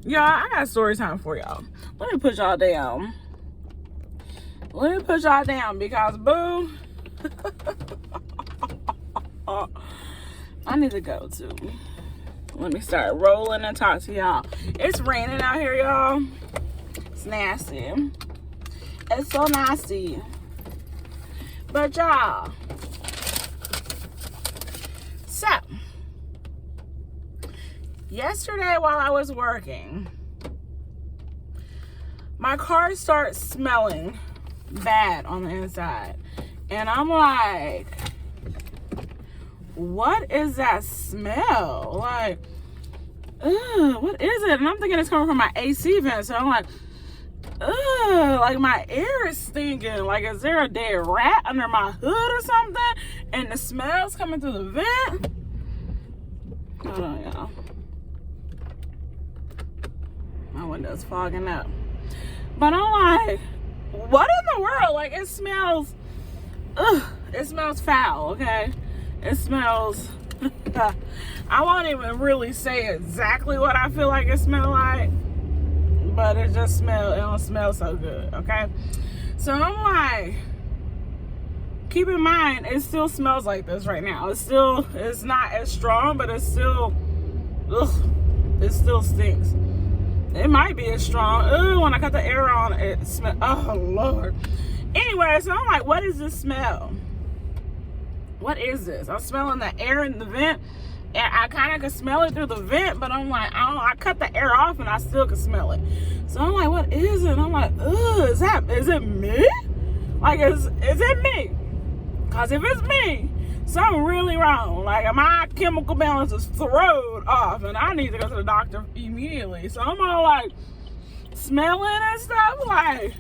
Y'all, I got story time for y'all. Let me put y'all down. Because, boo, I need to go too. Let me start rolling and talk to y'all. It's raining out here, y'all. It's nasty. It's so nasty. But y'all, so yesterday while I was working, my car starts smelling bad on the inside. And I'm like, what is that smell? Like, ugh, what is it? And I'm thinking it's coming from my AC vent. So I'm like, ugh, like my air is stinking. Like, is there a dead rat under my hood or something? And the smell's coming through the vent. Hold on, y'all. My window's fogging up. But I'm like, what in the world? Like, it smells, ugh, it smells foul, okay? It smells, I won't even really say exactly what I feel like it smells like, but it don't smell so good, okay? So I'm like, keep in mind, it still smells like this right now. It's not as strong, but it's still, ugh, it still stinks. It might be as strong. Ugh, when I cut the air on, it smells. Oh, Lord. Anyway, so I'm like, what is this smell? What is this? I'm smelling the air in the vent, and I kind of can smell it through the vent, but I'm like, I cut the air off, and I still can smell it. So I'm like, what is it? And I'm like, ugh, is it me? Like, is it me? Because if it's me, something really wrong. Like, my chemical balance is thrown off, and I need to go to the doctor immediately. So I'm all like smelling and stuff, like,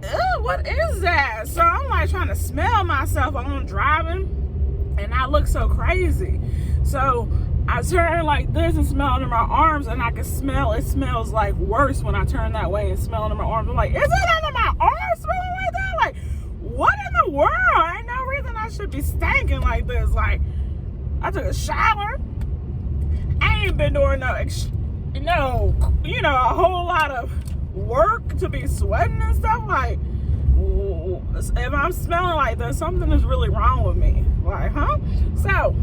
ew, what is that? So I'm like trying to smell myself while I'm driving, and I look so crazy. So I turn like this and smell under my arms, and I can smell it smells like worse when I turn that way and smell under my arms. I'm like, is it under my arms smelling like that? Like, what in the world? Ain't no reason I should be stinking like this. Like, I took a shower. I ain't been doing a whole lot of work to be sweating and stuff. Like, if I'm smelling like this, something is really wrong with me. Like, huh? So,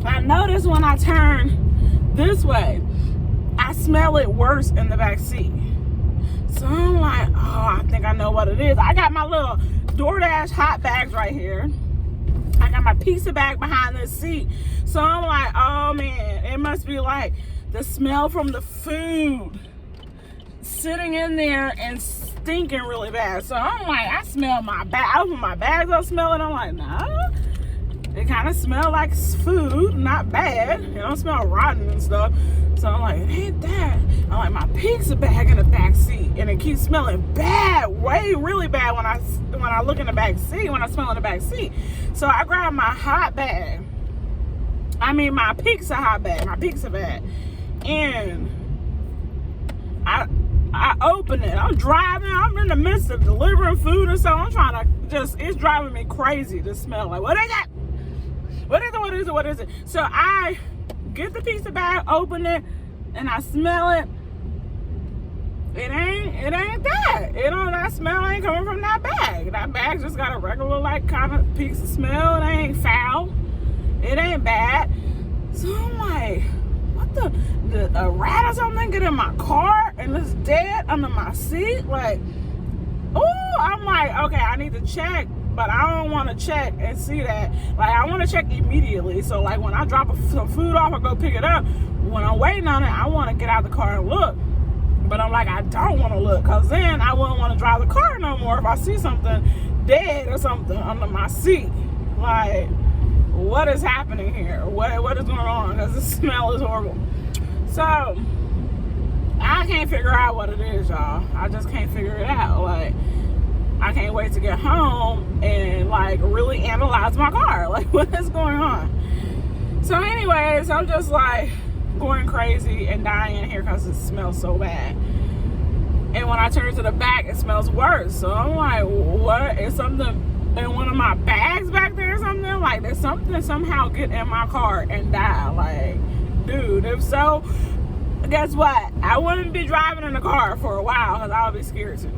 I notice when I turn this way, I smell it worse in the back seat. So I'm like, oh, I think I know what it is. I got my little DoorDash hot bags right here. I got my pizza bag behind this seat. So I'm like, oh man, it must be like the smell from the food sitting in there and stinking really bad. So I'm like, I smell my bag. I open my bags up, smell it. I'm like, nah. It kind of smell like food, not bad. It don't smell rotten and stuff. So I'm like, it ain't that. I'm like, my pizza bag in the back seat, and it keeps smelling bad, really bad when I look in the back seat, when I smell in the back seat. So I grab my my pizza bag, and I open it. I'm driving. I'm in the midst of delivering food and so I'm trying to it's driving me crazy to smell. Like, what is that? What is it? So I get the pizza bag, open it, and I smell it. It ain't that. That smell ain't coming from that bag. That bag just got a regular, like, kind of pizza smell. It ain't foul. It ain't bad. So I'm like, what a rat or something get in my car and it's dead under my seat? Like, oh, I'm like, okay, I need to check. But I don't want to check and see that. Like, I want to check immediately. So, like, when I drop some food off or go pick it up, when I'm waiting on it, I want to get out the car and look. But I'm like, I don't want to look, because then I wouldn't want to drive the car no more if I see something dead or something under my seat. Like, what is happening here? What is going on? Because the smell is horrible. So I can't figure out what it is, y'all. I just can't figure it out. Like, I can't wait to get home and like really analyze my car. Like, what is going on? So anyways, I'm just like going crazy and dying in here because it smells so bad. And when I turn to the back, it smells worse. So I'm like, what? Is something in one of my bags back there or something? Like, did something somehow get in my car and die? Like, dude, if so, guess what? I wouldn't be driving in the car for a while because I would be scared too.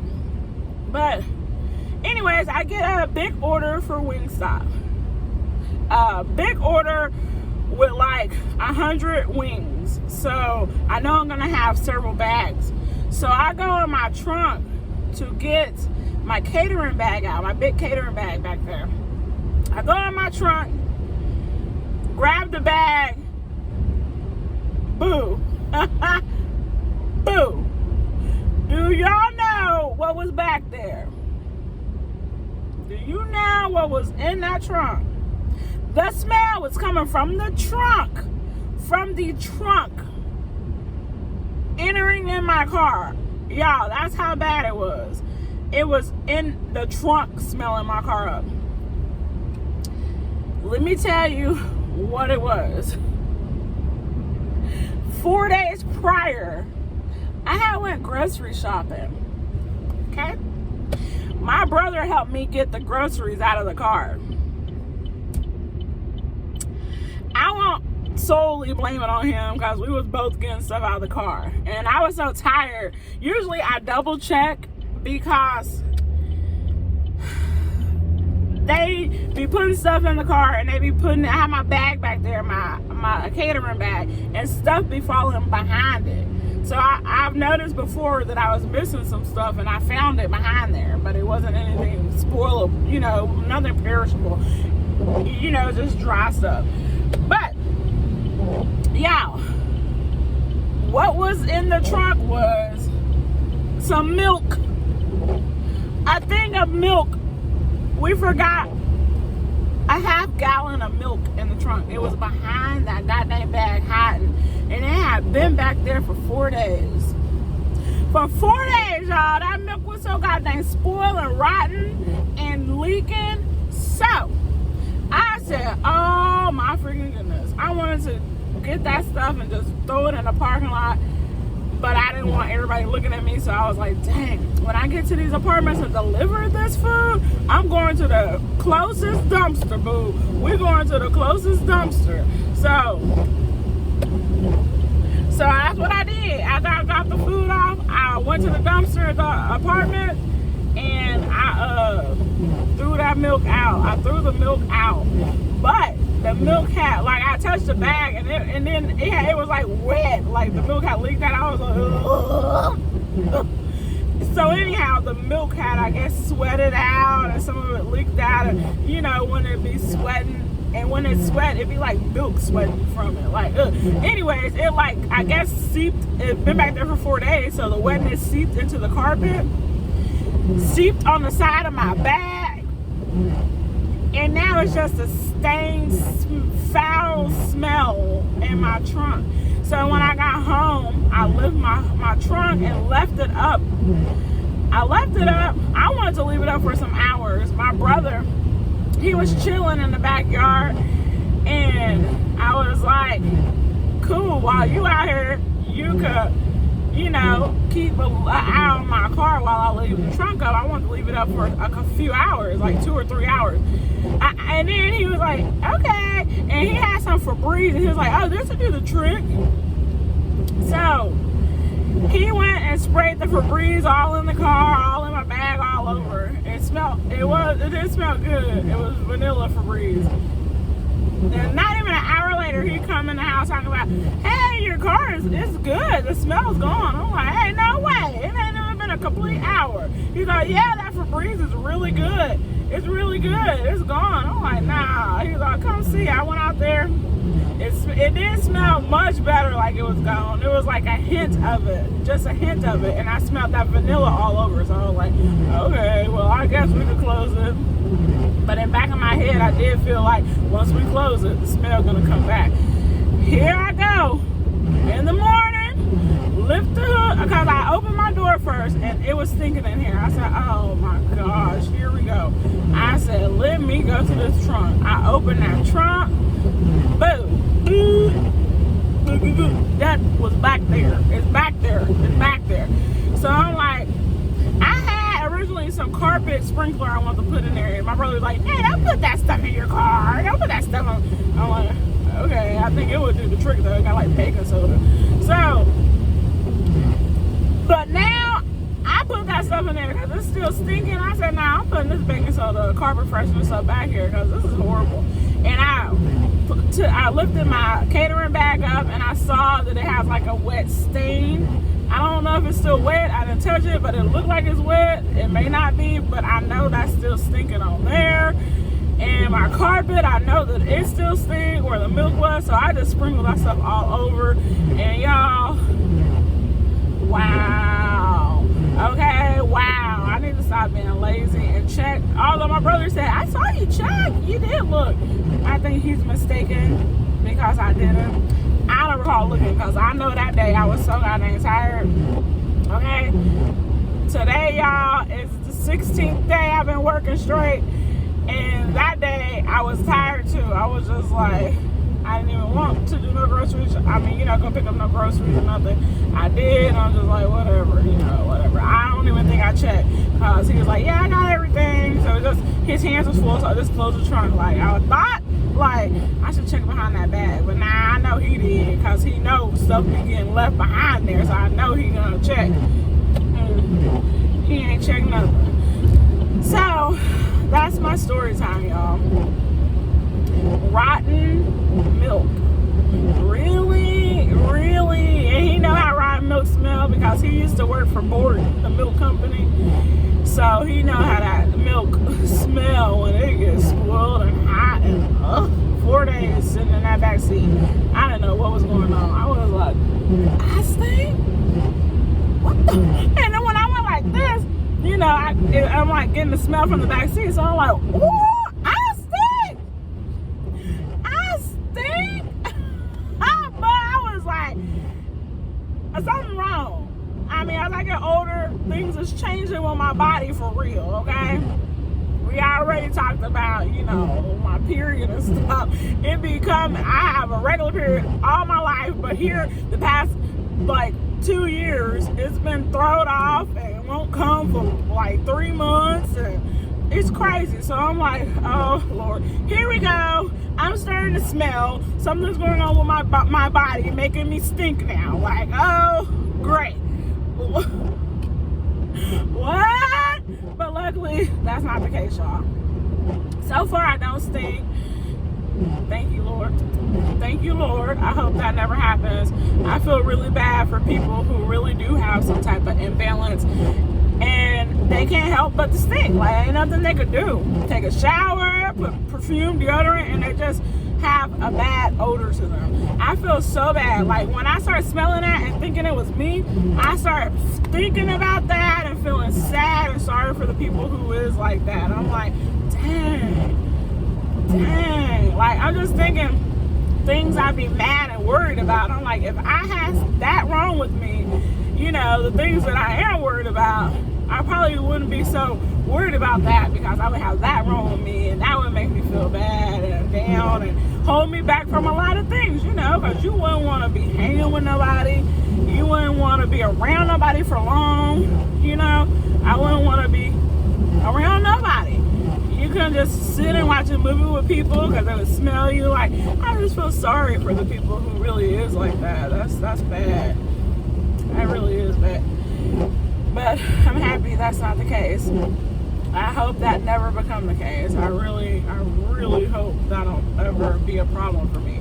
But anyways, I get a big order for Wingstop. Big order with like 100 wings. So I know I'm gonna have several bags. So I go in my trunk to get my catering bag out, my big catering bag back there. I go in my trunk, grab the bag, boo. Boo. Do y'all know what was back there? Do you know what was in that trunk? The smell was coming from the trunk. From the trunk. Entering in my car. Y'all, that's how bad it was. It was in the trunk smelling my car up. Let me tell you what it was. 4 days prior, I had went grocery shopping. Okay? My brother helped me get the groceries out of the car. I won't solely blame it on him because we was both getting stuff out of the car. And I was so tired. Usually I double check because they be putting stuff in the car and they be putting, I have my bag back there, my catering bag, and stuff be falling behind it. So I've noticed before that I was missing some stuff and I found it behind there, but it wasn't anything spoilable, you know, nothing perishable, you know, just dry stuff. But y'all, what was in the trunk was some milk, a thing of milk. We forgot a half gallon of milk in the trunk. It was behind that goddamn bag hiding. And it had been back there for 4 days. For 4 days, y'all, that milk was so goddamn spoiled and rotten and leaking. So, I said, oh my freaking goodness. I wanted to get that stuff and just throw it in the parking lot. But I didn't want everybody looking at me, so I was like, dang, when I get to these apartments and deliver this food, I'm going to the closest dumpster, boo. We're going to the closest dumpster. So that's what I did. After I got the food off, I went to the dumpster at the apartment, and I threw that milk out. I threw the milk out. But the milk had, like, I touched the bag and then it was like wet, like the milk had leaked out. I was like, ugh. So anyhow, the milk had, I guess, sweated out, and some of it leaked out. And you know, when it be sweating, and when it sweat, it'd be like milk sweating from it. Like, anyways, it like, I guess, seeped. It been back there for 4 days, so the wetness seeped into the carpet, seeped on the side of my bag, and now it's just a stained, foul smell in my trunk. So when I got home, I lifted my trunk and left it up. I left it up. I wanted to leave it up for some hours. My brother, he was chilling in the backyard, and I was like, cool, while you out here, you could, you know, keep an eye on my car while I leave the trunk up. I wanted to leave it up for a few hours, like 2 or 3 hours. And then he was like, okay. And he had some Febreze, and he was like, oh, this will do the trick. So he went and sprayed the Febreze all in the car, all in my bag, all over. It did smell good. It was vanilla Febreze. And not even an hour later, he come in the house talking about, hey, your car is good. The smell's gone. I'm like, hey, no way. It ain't even been a complete hour. He's like, yeah, that Febreze is really good. It's really good. It's gone. I'm like, nah. He's like, come see. I went out there. It did smell much better like it was gone. It was like a hint of it. Just a hint of it. And I smelled that vanilla all over. So I was like, okay, well, I guess we could close it. But in the back of my head, I did feel like once we close it, the smell gonna come back. Here I go in the morning, lift the hood, because I opened my door first and it was stinking in here. I said, oh my gosh, here we go. I said, let me go to this trunk. I opened that trunk, boom. That was back there. It's back there. It's back there. So I'm like, I had originally some carpet sprinkler I wanted to put in there. And my brother was like, hey, don't put that stuff in your car. Don't put that stuff on. I'm like, okay, I think it would do the trick though. It got like baking soda. So, but now I put that stuff in there because it's still stinking. I said, nah, I'm putting this baking soda, carpet freshener stuff back here because this is horrible. And I lifted my catering bag up and I saw that it has like a wet stain. I don't know if it's still wet. I didn't touch it, but it looked like it's wet. It may not be, but I know that's still stinking on there. And my carpet, I know that it still stinks where the milk was, so I just sprinkled that stuff all over. And y'all, wow. Okay, wow. I need to stop being lazy and check. Although my brother said, I saw you check. You did look. I think he's mistaken because I didn't. I don't recall looking because I know that day I was so goddamn tired. Okay? Today, y'all, is the 16th day I've been working straight. And that day, I was tired too. I was just like, I didn't even want to do no groceries. I mean, go pick up no groceries or nothing. I did. I'm just like, whatever, whatever. I don't even think I checked. Because he was like, yeah, I got everything. So just, his hands was full, so I just closed the trunk. Like, I thought, like, I should check behind that bag. But now I know he did. Because he knows stuff be getting left behind there. So I know he gonna check. He ain't checked nothing. So, that's my story time, y'all. Rotten milk. Really? And he know how rotten milk smell because he used to work for Borden, the milk company. So he know how that milk smell when it gets spoiled and hot and 4 days sitting in that back seat. I didn't know what was going on. I was like, I stink? What the? And then when I went like this, I'm like getting the smell from the back seat. So I'm like, ooh, I stink. But I was like, something wrong. I mean, as I get older, things is changing with my body for real, okay? We already talked about, my period and stuff. I have a regular period all my life, but here, the past, 2 years, it's been thrown off and it won't come for 3 months and it's crazy. So I'm like, oh Lord, here we go. I'm starting to smell. Something's going on with my body, making me stink now. Like, oh, great. What? But luckily, that's not the case, y'all. So far, I don't stink. Thank you, Lord. Thank you, Lord. I hope that never happens. I feel really bad for people who really do have some type of imbalance and they can't help but to stink. Like, ain't nothing they could do. Take a shower, put perfume, deodorant, and they just have a bad odor to them. I feel so bad. Like, when I start smelling that and thinking it was me, I start thinking about that and feeling sad and sorry for the people who is like that. I'm like, dang. Like, I'm just thinking things I'd be mad and worried about. I'm like, if I had that wrong with me, the things that I am worried about, I probably wouldn't be so worried about that because I would have that wrong with me and that would make me feel bad and down and hold me back from a lot of things, because you wouldn't want to be hanging with nobody. You wouldn't want to be around nobody for long, I wouldn't want to be around nobody. You couldn't just sit and watch a movie with people because they would smell you. Like, I just feel sorry for the people who really is like that. That's bad. That really is bad. But I'm happy that's not the case. I hope that never become the case. I really hope that don't ever be a problem for me.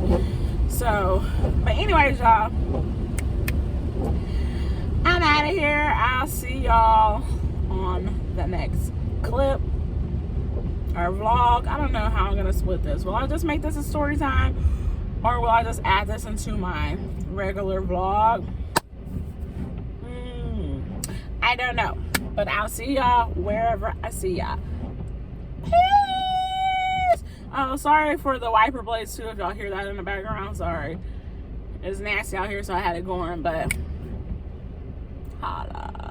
So, but anyways, y'all, I'm out of here. I'll see y'all on the next clip or vlog. I don't know how I'm gonna split this. Will I just make this a story time, or will I just add this into my regular vlog? I don't know, but I'll see y'all wherever I see y'all. Peace. Oh, sorry for the wiper blades too, if y'all hear that in the background. Sorry. It's nasty out here, so I had it going, but holla.